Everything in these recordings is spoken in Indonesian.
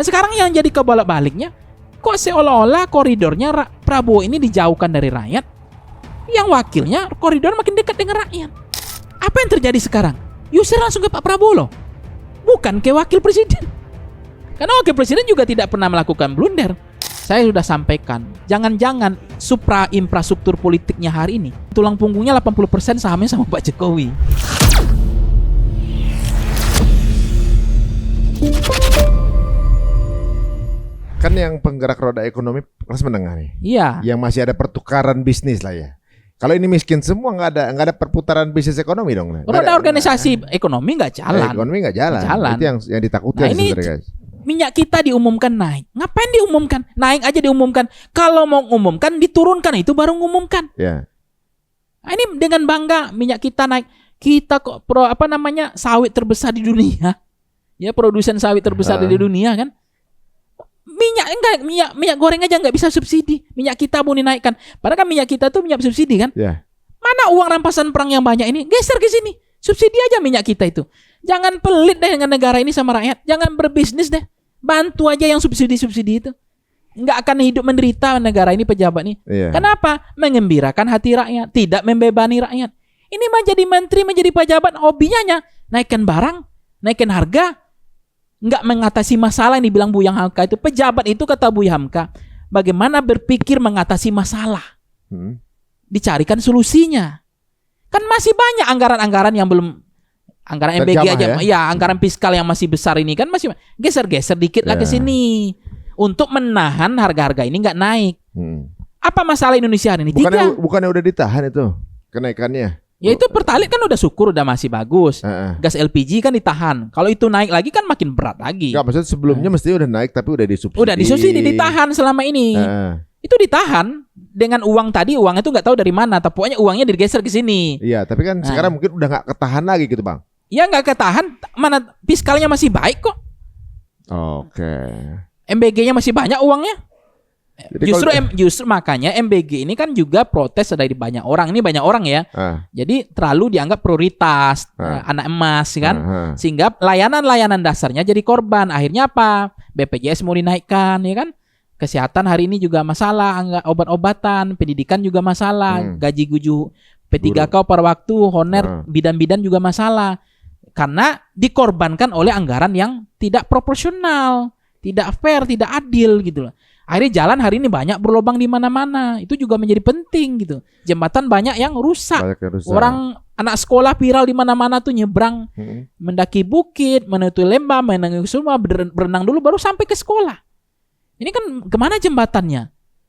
Nah sekarang yang jadi kebolak-baliknya, kok seolah-olah koridornya Prabowo ini dijauhkan dari rakyat, yang wakilnya koridor makin dekat dengan rakyat. Apa yang terjadi sekarang? Yusril langsung ke Pak Prabowo loh, bukan ke wakil presiden. Karena wakil presiden juga tidak pernah melakukan blunder. Saya sudah sampaikan, jangan-jangan supra infrastruktur politiknya hari ini, tulang punggungnya 80% sahamnya sama Pak Jokowi. Kan yang penggerak roda ekonomi kelas menengah nih. Iya. Yang masih ada pertukaran bisnis lah ya. Kalau ini miskin semua, nggak ada perputaran bisnis ekonomi dong. Roda organisasi ekonomi nggak jalan. Ekonomi nggak jalan. Itu yang ditakutkan sebenarnya, guys. Minyak kita diumumkan naik. Ngapain diumumkan? Naik aja diumumkan. Kalau mau umumkan diturunkan, itu baru ngumumkan. Ya. Nah, ini dengan bangga minyak kita naik. Kita kok sawit terbesar di dunia. Ya, produsen sawit terbesar di dunia kan. Minyak goreng aja nggak bisa subsidi. Minyak kita mau dinaikkan. Padahal kan minyak kita tuh minyak subsidi kan. Ya. Mana uang rampasan perang yang banyak ini? Geser ke sini. Subsidi aja minyak kita itu. Jangan pelit deh dengan negara ini sama rakyat. Jangan berbisnis deh. Bantu aja yang subsidi-subsidi itu. Nggak akan hidup menderita negara ini, pejabat nih. Iya. Kenapa? Mengembirakan hati rakyat. Tidak membebani rakyat. Ini mah jadi menteri, menjadi pejabat, hobinya naikkan barang, naikkan harga. Nggak mengatasi masalah yang dibilang Buya Hamka itu. Pejabat itu, kata Buya Hamka, bagaimana berpikir mengatasi masalah. Dicarikan solusinya. Kan masih banyak anggaran-anggaran yang belum, anggaran MBG aja ya, anggaran fiskal yang masih besar ini kan masih geser-geser dikit lah ke sini untuk menahan harga-harga ini nggak naik. Apa masalah Indonesia hari ini? Bukannya udah ditahan itu kenaikannya? Ya itu Pertalite kan udah syukur, udah masih bagus. Gas LPG kan ditahan. Kalau itu naik lagi kan makin berat lagi. Enggak, maksudnya sebelumnya mesti udah naik tapi udah disubsidi. Udah disubsidi, ditahan selama ini. Itu ditahan dengan uang tadi, uang itu nggak tahu dari mana, tapi pokoknya uangnya digeser ke sini. Iya, tapi kan sekarang mungkin udah nggak ketahan lagi gitu, Bang. Ya nggak ketahan, mana fiskalnya masih baik kok. Oke. MBG-nya masih banyak uangnya. Jadi Justru makanya MBG ini kan juga protes dari banyak orang. Ini banyak orang ya. Jadi terlalu dianggap prioritas anak emas kan. Sehingga layanan-layanan dasarnya jadi korban. Akhirnya apa? BPJS mau dinaikkan ya kan. Kesehatan hari ini juga masalah, obat-obatan, pendidikan juga masalah, gaji guju P3K per waktu, honorer bidan-bidan juga masalah. Karena dikorbankan oleh anggaran yang tidak proporsional, tidak fair, tidak adil gitu loh. Akhirnya jalan hari ini banyak berlubang di mana-mana. Itu juga menjadi penting gitu. Jembatan banyak yang rusak. Orang anak sekolah viral di mana-mana tuh nyebrang, mendaki bukit, menuju lembah, menangis semua, berenang dulu baru sampai ke sekolah. Ini kan kemana jembatannya?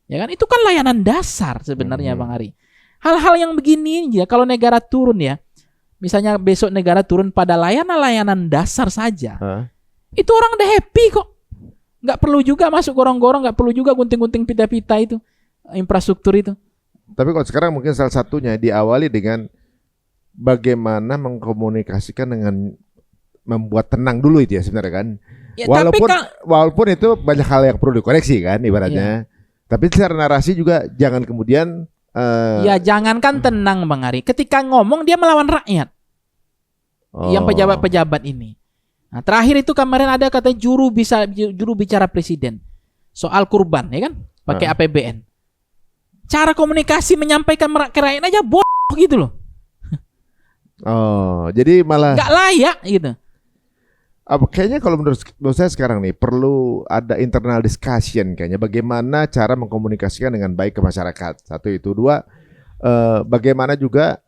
Ya kan itu kan layanan dasar sebenarnya Bang Ari. Hal-hal yang begini ya kalau negara turun ya. Misalnya besok negara turun pada layanan-layanan dasar saja. Itu orang udah happy kok. Nggak perlu juga masuk gorong-gorong, nggak perlu juga gunting-gunting pita-pita itu, infrastruktur itu. Tapi kalau sekarang mungkin salah satunya diawali dengan bagaimana mengkomunikasikan dengan membuat tenang dulu itu ya sebenarnya kan. Ya, walaupun itu banyak hal yang perlu dikoreksi kan ibaratnya. Tapi secara narasi juga jangan kemudian ya jangankan tenang Bang Ari. Ketika ngomong dia melawan rakyat. Yang pejabat-pejabat ini. Nah, terakhir itu kemarin ada katanya juru bicara presiden soal kurban ya kan, pakai APBN. Cara komunikasi menyampaikan ke rakyat aja bodoh gitu loh. Jadi malah nggak layak gitu. Kayaknya kalau menurut saya sekarang nih perlu ada internal discussion kayaknya bagaimana cara mengkomunikasikan dengan baik ke masyarakat. Satu itu, dua bagaimana juga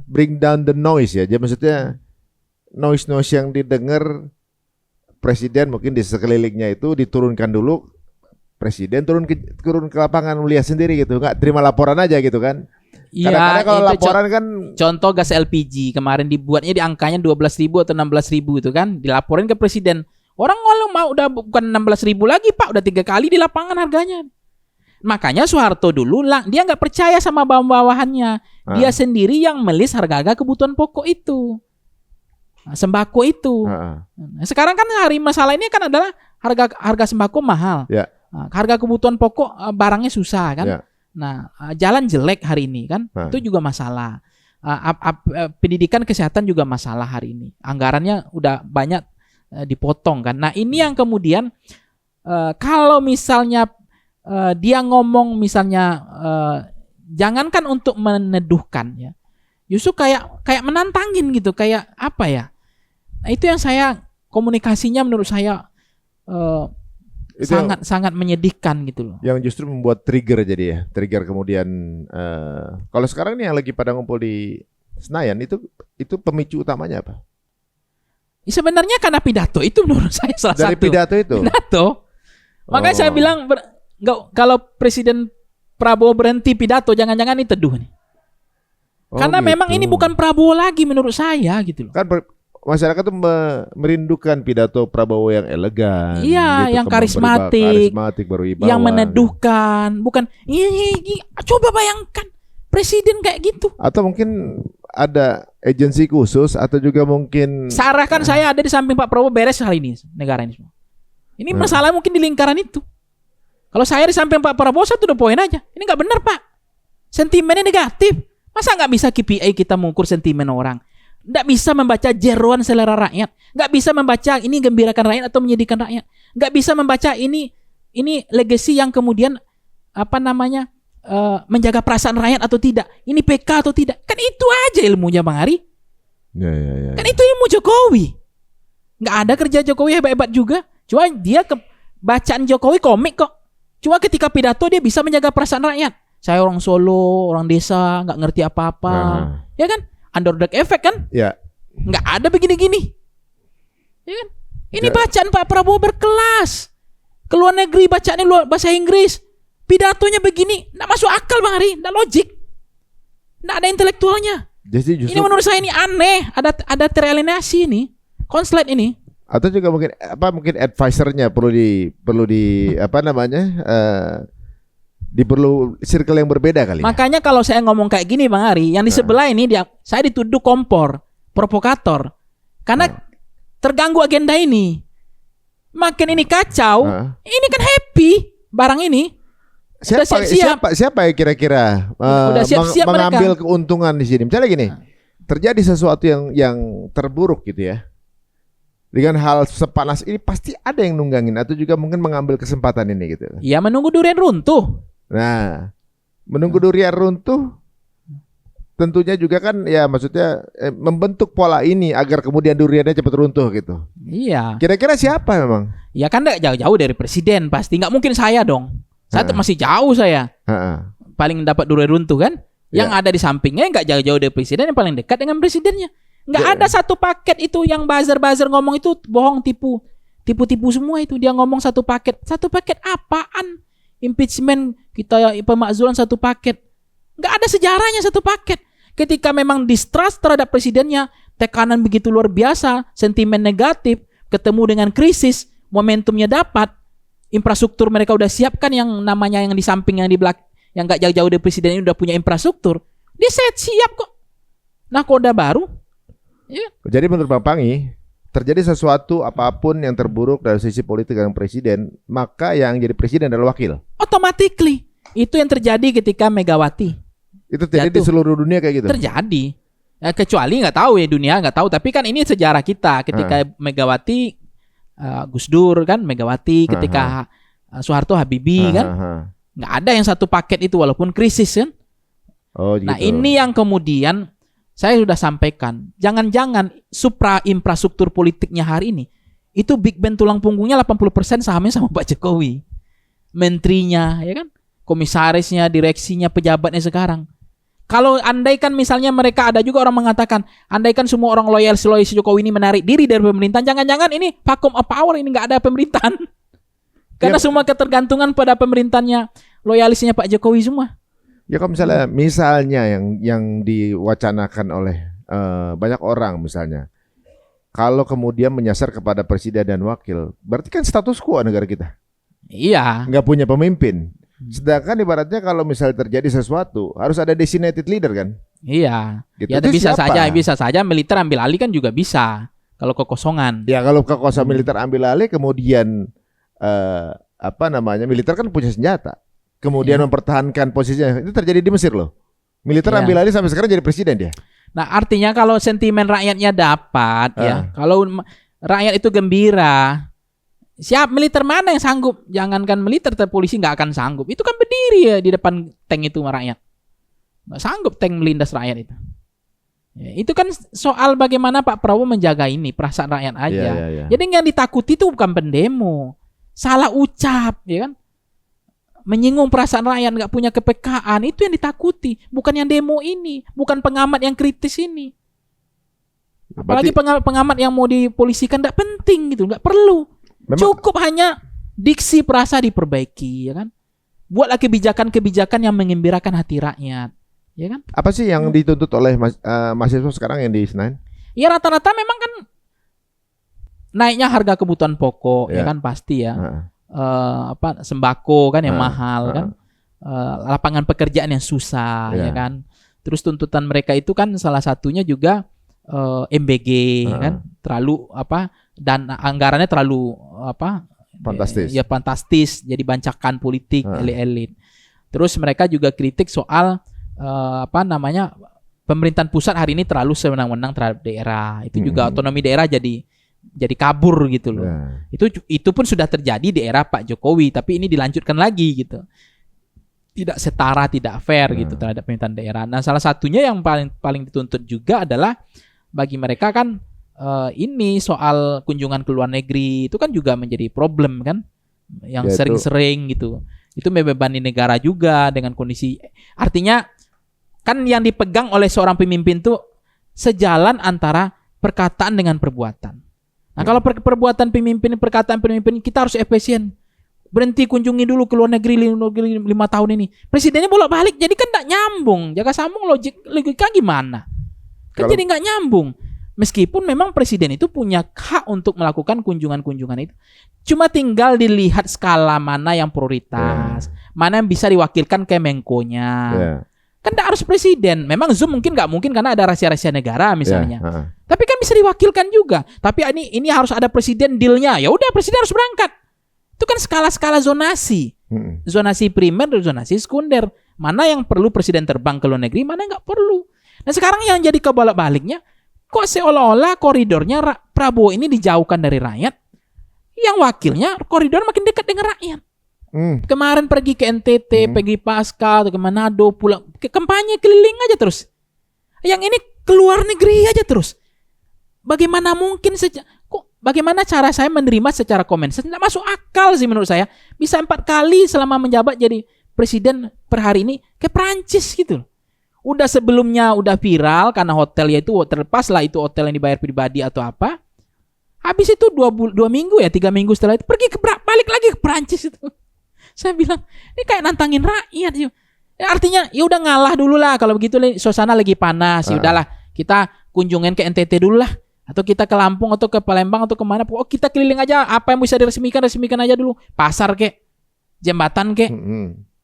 bring down the noise ya. Jadi maksudnya noise yang didengar presiden mungkin di sekelilingnya itu diturunkan dulu, presiden turun ke lapangan melihat sendiri gitu, nggak terima laporan aja gitu kan. Kadang-kadang kalau laporan kan contoh gas LPG kemarin dibuatnya di angkanya 12.000 atau 16.000 itu kan, dilaporin ke presiden. Orang kalau mau udah bukan 16.000 lagi Pak, udah 3 kali di lapangan harganya. Makanya Soeharto dulu lah dia nggak percaya sama bawahannya, dia sendiri yang melis harga-harga kebutuhan pokok itu. Sembako itu. Sekarang kan hari masalah ini kan adalah harga sembako mahal. Harga kebutuhan pokok barangnya susah kan. Nah, jalan jelek hari ini kan. Itu juga masalah. Pendidikan kesehatan juga masalah hari ini. Anggarannya udah banyak dipotong kan. Nah ini yang kemudian kalau misalnya dia ngomong misalnya jangankan untuk meneduhkan ya, justru kayak menantangin gitu, kayak apa ya? Nah, itu yang saya komunikasinya menurut saya sangat menyedihkan gitu loh. Yang justru membuat trigger jadi ya, trigger kemudian kalau sekarang nih yang lagi pada ngumpul di Senayan itu pemicu utamanya apa? Sebenarnya karena pidato itu menurut saya salah dari satu. Pidato itu. Makanya saya bilang kalau Presiden Prabowo berhenti pidato, jangan-jangan ini teduh nih. Karena gitu. Memang ini bukan Prabowo lagi menurut saya gitu loh. Kan masyarakat tuh merindukan pidato Prabowo yang elegan, iya, gitu, yang karismatik, berwibawa, yang meneduhkan, bukan. Coba bayangkan presiden kayak gitu. Atau mungkin ada agensi khusus atau juga mungkin. Sarahkan saya ada di samping Pak Prabowo beres hari ini negara ini semua. Ini masalah mungkin di lingkaran itu. Kalau saya di samping Pak Prabowo satu poin aja. Ini nggak benar Pak. Sentimennya negatif. Masa nggak bisa KPI kita mengukur sentimen orang? Nggak bisa membaca jeroan selera rakyat. Nggak bisa membaca ini gembirakan rakyat atau menyedihkan rakyat. Nggak bisa membaca ini legacy yang kemudian menjaga perasaan rakyat atau tidak. Ini PK atau tidak. Kan itu aja ilmunya Bang Ari. Ya. Kan itu ilmu Jokowi. Nggak ada kerja Jokowi hebat-hebat juga. Cuma dia bacaan Jokowi komik kok. Cuma ketika pidato dia bisa menjaga perasaan rakyat. Saya orang Solo, orang desa, nggak ngerti apa-apa. Ya kan? Underdog effect kan? Ya. Nggak ada begini-gini. Ya kan? Ini bacaan Pak Prabowo berkelas. Ke luar negeri bacaannya bahasa Inggris. Pidatonya begini, nggak masuk akal Bang Ari, nggak logik. Nggak ada intelektualnya. Jadi justru, ini menurut saya ini aneh. Ada teralienasi ini. Konslet ini. Atau juga mungkin advisernya perlu perlu circle yang berbeda kali. Makanya kalau saya ngomong kayak gini Bang Ari, yang di sebelah ini saya dituduh kompor, provokator. Karena terganggu agenda ini. Makin ini kacau, ini kan happy barang ini. Siapa yang kira-kira mengambil mereka keuntungan di sini? Misalnya gini, terjadi sesuatu yang terburuk gitu ya. Dengan hal sepanas ini pasti ada yang nunggangin atau juga mungkin mengambil kesempatan ini gitu. Ya menunggu durian runtuh. Nah, menunggu durian runtuh tentunya juga kan ya maksudnya membentuk pola ini agar kemudian duriannya cepat runtuh gitu. Iya. Kira-kira siapa memang? Ya kan gak jauh-jauh dari presiden pasti. Nggak mungkin saya dong. Saya masih jauh saya. Paling dapat durian runtuh kan. Yang ada di sampingnya nggak jauh-jauh dari presiden, yang paling dekat dengan presidennya. Nggak ada satu paket itu yang buzzer ngomong itu bohong, tipu semua itu. Dia ngomong satu paket apaan? Impeachment kita pemakzulan satu paket. Nggak ada sejarahnya satu paket. Ketika memang distrust terhadap presidennya, tekanan begitu luar biasa, sentimen negatif, ketemu dengan krisis, momentumnya dapat, infrastruktur mereka udah siapkan yang namanya yang di samping yang di belakang, yang nggak jauh-jauh dari presiden ini udah punya infrastruktur, dia siap kok. Nakoda baru. Yeah. Jadi menurut Bang Pangi, terjadi sesuatu apapun yang terburuk dari sisi politik dengan presiden, maka yang jadi presiden adalah wakil. Automatically. Itu yang terjadi ketika Megawati. Itu terjadi di seluruh dunia kayak gitu? Terjadi. Ya, kecuali nggak tahu ya, dunia nggak tahu. Tapi kan ini sejarah kita. Ketika Megawati, Gus Dur kan, Megawati. Ketika Soeharto, Habibie kan. Nggak ada yang satu paket itu walaupun krisis kan. Oh, gitu. Nah ini yang kemudian saya sudah sampaikan, jangan-jangan supra infrastruktur politiknya hari ini itu Big Ben tulang punggungnya 80% sahamnya sama Pak Jokowi. Menterinya, ya kan? Komisarisnya, direksinya, pejabatnya sekarang. Kalau andaikan misalnya mereka ada juga orang mengatakan, andaikan semua orang loyal Jokowi ini menarik diri dari pemerintahan, jangan-jangan ini vacuum of power, ini nggak ada pemerintahan. Karena semua ketergantungan pada pemerintahannya, loyalisnya Pak Jokowi semua. Ya kalau misalnya yang diwacanakan oleh banyak orang misalnya, kalau kemudian menyasar kepada presiden dan wakil, berarti kan status quo negara kita. Iya. Nggak punya pemimpin. Sedangkan ibaratnya kalau misalnya terjadi sesuatu, harus ada designated leader kan? Iya. Gitu. Ya bisa saja militer ambil alih kan juga bisa. Kalau kekosongan. Ya kalau kekosongan militer ambil alih, kemudian militer kan punya senjata. Kemudian mempertahankan posisinya. Itu terjadi di Mesir loh. Militer ambil alih sampai sekarang jadi presiden dia. Nah artinya kalau sentimen rakyatnya dapat ya, kalau rakyat itu gembira. Siap, militer mana yang sanggup? Jangankan militer, polisi nggak akan sanggup. Itu kan berdiri ya di depan tank itu rakyat. Nggak sanggup tank melindas rakyat itu. Ya, itu kan soal bagaimana Pak Prabowo menjaga ini perasaan rakyat aja. Jadi yang ditakuti itu bukan pendemo, salah ucap, ya kan? Menyinggung perasaan rakyat, nggak punya kepekaan, itu yang ditakuti. Bukan yang demo ini, bukan pengamat yang kritis ini. Apalagi pengamat yang mau dipolisikan nggak penting gitu, nggak perlu. Cukup hanya diksi perasa diperbaiki, ya kan? Buatlah kebijakan-kebijakan yang mengembirakan hati rakyat, ya kan? Apa sih yang dituntut oleh mahasiswa sekarang yang di Senayan? Ya rata-rata memang kan naiknya harga kebutuhan pokok, ya kan pasti ya. Sembako kan yang mahal kan. Lapangan pekerjaan yang susah, ya kan. Terus tuntutan mereka itu kan salah satunya juga MBG, kan, terlalu dan anggarannya terlalu fantastis. Ya fantastis, jadi bancakan politik elit-elit. Terus mereka juga kritik soal pemerintahan pusat hari ini terlalu sewenang-wenang terhadap daerah. Itu juga otonomi daerah jadi kabur gitu loh. Itu pun sudah terjadi di era Pak Jokowi, tapi ini dilanjutkan lagi gitu. Tidak setara, tidak fair gitu terhadap pemerintahan daerah. Nah, salah satunya yang paling dituntut juga adalah bagi mereka kan ini soal kunjungan ke luar negeri itu kan juga menjadi problem kan, yang sering-sering gitu. Itu membebani negara juga dengan kondisi, artinya kan yang dipegang oleh seorang pemimpin tuh sejalan antara perkataan dengan perbuatan. Nah, kalau perkataan pemimpin kita harus efisien. Berhenti kunjungi dulu ke luar negeri 5 tahun ini. Presidennya bolak-balik, jadi kan enggak nyambung. Jaga sambung logika gimana? Kan jadi enggak nyambung. Meskipun memang presiden itu punya hak untuk melakukan kunjungan-kunjungan itu. Cuma tinggal dilihat skala mana yang prioritas, mana yang bisa diwakilkan ke Menko-nya. Kan enggak harus presiden. Memang Zoom mungkin enggak mungkin karena ada rahasia-rahasia negara misalnya. Tapi kan bisa diwakilkan juga. Tapi ini harus ada presiden deal-nya. Ya udah, presiden harus berangkat. Itu kan skala-skala zonasi. Zonasi primer dan zonasi sekunder. Mana yang perlu presiden terbang ke luar negeri, mana yang enggak perlu. Nah, sekarang yang jadi kebolak-baliknya, kok seolah-olah koridornya Prabowo ini dijauhkan dari rakyat, yang wakilnya koridor makin dekat dengan rakyat. Kemarin pergi ke NTT, pergi Pasca, atau ke Manado, pulang ke kampanye keliling aja terus. Yang ini keluar negeri aja terus. Bagaimana mungkin bagaimana cara saya menerima secara komen? Tidak masuk akal sih menurut saya. Bisa 4 kali selama menjabat jadi presiden per hari ini ke Prancis gitu. Udah sebelumnya udah viral karena hotelnya itu terlepas lah, itu hotel yang dibayar pribadi atau apa. Habis itu 2 minggu ya, 3 minggu setelah itu pergi balik lagi ke Prancis itu. Saya bilang ini kayak nantangin rakyat ya. Artinya ya udah ngalah dulu lah kalau begitu, suasana lagi panas. Ya udahlah, kita kunjungin ke NTT dulu lah, atau kita ke Lampung atau ke Palembang atau kemana. Oh, kita keliling aja, apa yang bisa diresmikan aja dulu. Pasar kek, jembatan kek,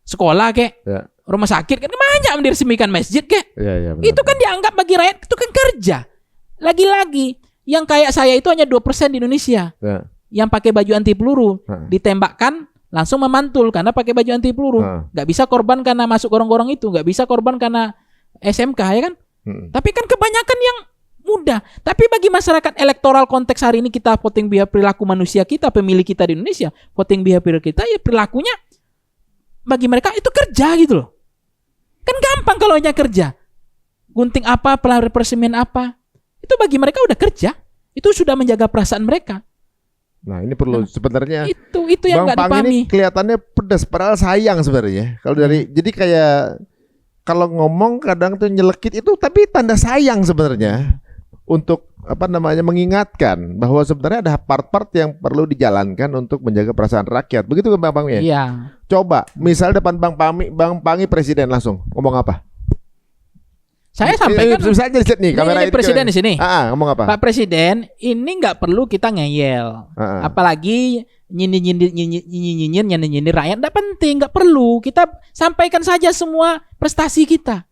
sekolah kek, rumah sakit kan banyak yang diresmikan, masjid kek. Itu kan dianggap bagi rakyat itu kan kerja. Lagi-lagi yang kayak saya itu hanya 2% di Indonesia. Yang pakai baju anti peluru ditembakkan langsung memantul karena pakai baju anti peluru. Gak bisa korban karena masuk gorong-gorong itu, gak bisa korban karena SMK, ya kan? Tapi kan kebanyakan yang mudah. Tapi bagi masyarakat elektoral konteks hari ini, kita voting behavior perilaku manusia kita, pemilih kita di Indonesia, voting behavior kita ya perilakunya bagi mereka itu kerja gitu loh. Kan gampang kalau hanya kerja. Gunting apa, peresmian apa, itu bagi mereka udah kerja. Itu sudah menjaga perasaan mereka. Nah, ini perlu sebenarnya itu yang nggak dipahami. Ini kelihatannya pedas, padahal sayang sebenarnya. Kalau jadi kayak kalau ngomong kadang tuh nyelekit itu, tapi tanda sayang sebenarnya untuk mengingatkan bahwa sebenarnya ada part-part yang perlu dijalankan untuk menjaga perasaan rakyat. Begitu kan Bang Pangi? Iya. Coba, misal depan Bang Pangi presiden langsung ngomong apa? Saya sampaikan saja lihat nih kamera ini presiden di sini. Ngomong apa? Pak Presiden, ini nggak perlu kita ngeyel. Apalagi nyindir rakyat, nggak penting, nggak perlu. Kita sampaikan saja semua prestasi kita.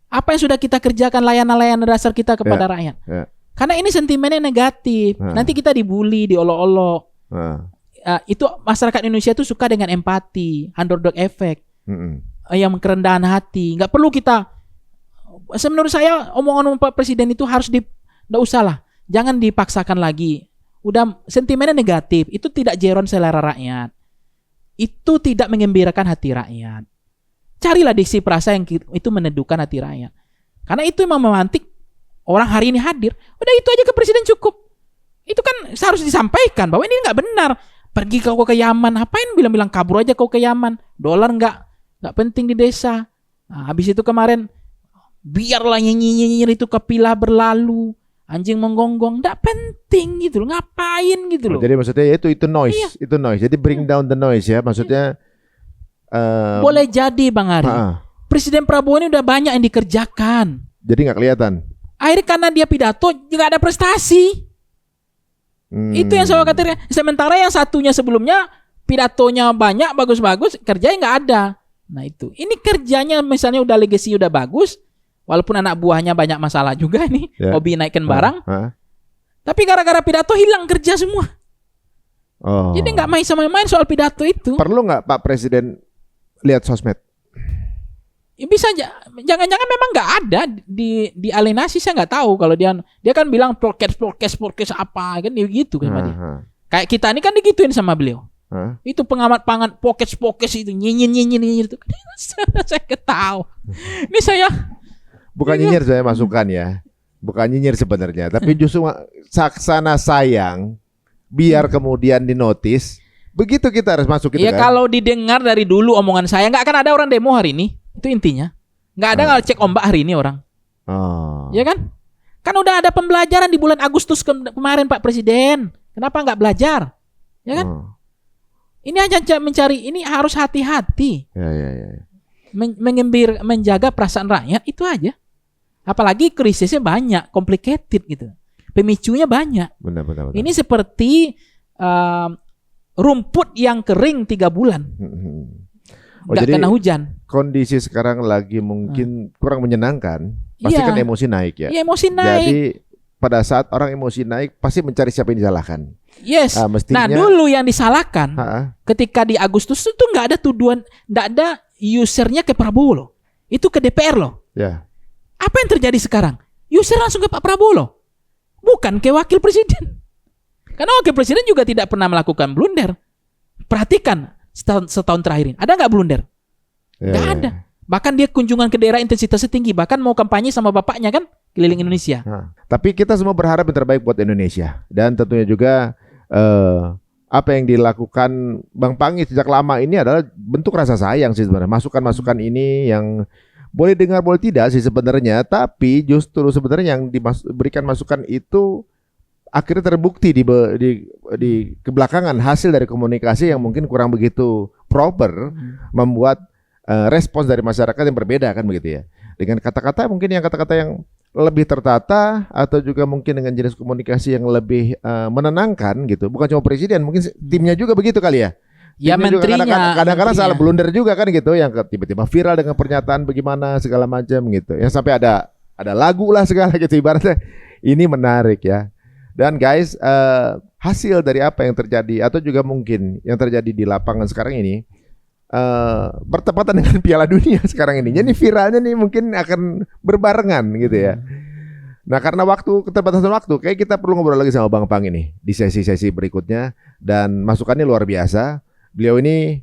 Apa yang sudah kita kerjakan, layanan-layanan dasar kita kepada rakyat. Karena ini sentimennya negatif. Nanti kita dibully, diolok-olok. Itu masyarakat Indonesia itu suka dengan empati, underdog effect, yang kerendahan hati. Nggak perlu kita. Menurut saya omongan Pak Presiden itu harus nggak usah lah. Jangan dipaksakan lagi udah sentimennya negatif, itu tidak jeron selera rakyat. Itu tidak mengembirakan hati rakyat. Carilah diksi frasa yang itu meneduhkan hati rakyat. Karena itu memang memantik orang hari ini hadir. Udah itu aja ke presiden cukup. Itu kan harus disampaikan bahwa ini nggak benar. Pergi kau ke Yaman, apain bilang-bilang kabur aja kau ke Yaman. Dolar nggak penting di desa. Nah, habis itu kemarin biarlah nyinyir itu kapilah berlalu, anjing menggonggong, nggak penting gitu loh, ngapain gitu loh. Jadi maksudnya itu noise, itu noise. Jadi bring down the noise ya, maksudnya. Boleh jadi Bang Ari. Presiden Prabowo ini udah banyak yang dikerjakan. Jadi nggak kelihatan. Akhirnya karena dia pidato juga ada prestasi. Itu yang saya katakan. Sementara yang satunya sebelumnya pidatonya banyak, bagus-bagus, kerjanya nggak ada. Nah itu. Ini kerjanya misalnya udah legacy udah bagus, walaupun anak buahnya banyak masalah juga ini, hobi naikkan barang. Tapi gara-gara pidato hilang kerja semua. Jadi nggak main soal pidato itu. Perlu nggak Pak Presiden lihat sosmed? Bisa aja. Jangan-jangan memang nggak ada di alienasi, saya nggak tahu. Kalau dia kan bilang podcast apa kan gitu kan dia. Kayak kita ini kan digituin sama beliau. Itu pengamat pangan podcast itu nyinyir itu. Saya ketahu. Ini saya bukan nyinyir, saya masukkan ya. Bukan nyinyir sebenarnya, tapi justru saksana sayang biar kemudian dinotis. Begitu kita harus masuk gitu ya, kan. kalau didengar dari dulu omongan saya, nggak akan ada orang demo hari ini. Itu intinya. Nggak ada nggak cek ombak hari ini orang. Ya kan? Kan udah ada pembelajaran di bulan Agustus kemarin Pak Presiden. Kenapa nggak belajar? Ya kan? Ini aja mencari, ini harus hati-hati. Ya. Menjaga perasaan rakyat itu aja. Apalagi krisisnya banyak, complicated gitu. Pemicunya banyak. Benar. Ini seperti rumput yang kering 3 bulan. Nggak kena hujan. Kondisi sekarang lagi mungkin kurang menyenangkan. Pasti kan emosi naik ya. Iya, emosi naik. Jadi pada saat orang emosi naik pasti mencari siapa yang disalahkan. Yes. Nah dulu yang disalahkan ketika di Agustus itu nggak ada tuduhan, nggak ada usernya ke Prabowo loh. Itu ke DPR loh. Ya. Apa yang terjadi sekarang? User langsung ke Pak Prabowo loh. Bukan ke wakil presiden. Karena wakil presiden juga tidak pernah melakukan blunder. Perhatikan setahun terakhir ini. Ada nggak blunder? Nggak ada. Bahkan dia kunjungan ke daerah intensitasnya tinggi. Bahkan mau kampanye sama bapaknya kan keliling Indonesia. Tapi kita semua berharap yang terbaik buat Indonesia. Dan tentunya juga apa yang dilakukan Bang Pangi sejak lama ini adalah bentuk rasa sayang sih sebenarnya. Masukan-masukan ini yang boleh dengar boleh tidak sih sebenarnya. Tapi justru sebenarnya yang diberikan masukan itu akhirnya terbukti di kebelakangan hasil dari komunikasi yang mungkin kurang begitu proper, membuat respons dari masyarakat yang berbeda kan begitu ya. Dengan kata-kata mungkin yang kata-kata yang lebih tertata atau juga mungkin dengan jenis komunikasi yang lebih menenangkan gitu. Bukan cuma presiden, mungkin timnya juga begitu kali ya. Ya menterinya. Kadang-kadang salah blunder juga kan gitu, yang tiba-tiba viral dengan pernyataan bagaimana segala macam gitu. Yang sampai ada lagu lah segala gitu ibaratnya. Ini menarik ya. Dan guys, hasil dari apa yang terjadi atau juga mungkin yang terjadi di lapangan sekarang ini bertepatan dengan Piala Dunia sekarang ini. Jadi viralnya nih mungkin akan berbarengan gitu ya. Nah karena keterbatasan waktu, kayak kita perlu ngobrol lagi sama Bang Pang ini di sesi-sesi berikutnya. Dan masukannya luar biasa. Beliau ini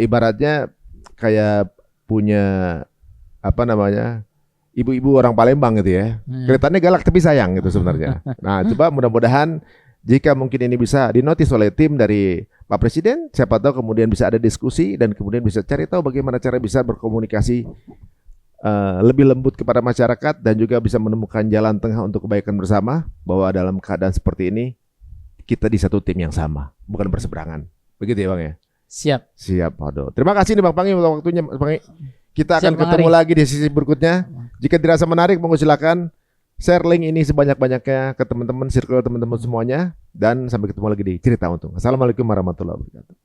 ibaratnya kayak punya ibu-ibu orang Palembang gitu ya. Kelihatannya galak tapi sayang gitu sebenarnya. Nah, coba mudah-mudahan jika mungkin ini bisa dinotis oleh tim dari Pak Presiden, siapa tahu kemudian bisa ada diskusi dan kemudian bisa cari tahu bagaimana cara bisa berkomunikasi lebih lembut kepada masyarakat dan juga bisa menemukan jalan tengah untuk kebaikan bersama, bahwa dalam keadaan seperti ini kita di satu tim yang sama, bukan berseberangan. Begitu ya, Bang ya? Siap. Aduh. Terima kasih nih Bang Pangi untuk waktunya, Bang Pangi. Kita akan ketemu lagi di sisi berikutnya. Jika dirasa menarik, monggo silakan share link ini sebanyak-banyaknya ke teman-teman, circle teman-teman semuanya. Dan sampai ketemu lagi di Cerita Untung. Assalamualaikum warahmatullahi wabarakatuh.